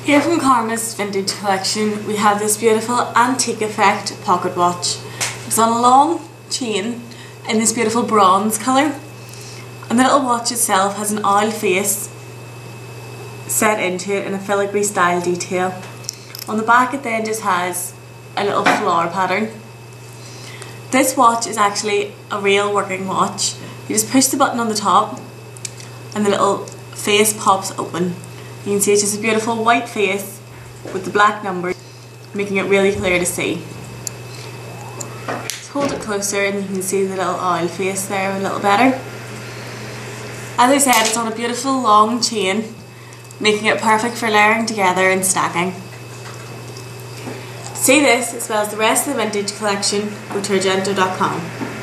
Here from Karma's Vintage Collection we have this beautiful antique effect pocket watch. It's on a long chain in this beautiful bronze colour, and the little watch itself has an owl face set into it in a filigree style detail. On the back it then just has a little flower pattern. This watch is actually a real working watch. You just push the button on the top and the little face pops open. You can see it's just a beautiful white face with the black numbers, making it really clear to see. Just hold it closer and you can see the little owl face there a little better. As I said, it's on a beautiful long chain, making it perfect for layering together and stacking. To see this as well as the rest of the vintage collection, go to Argento.com.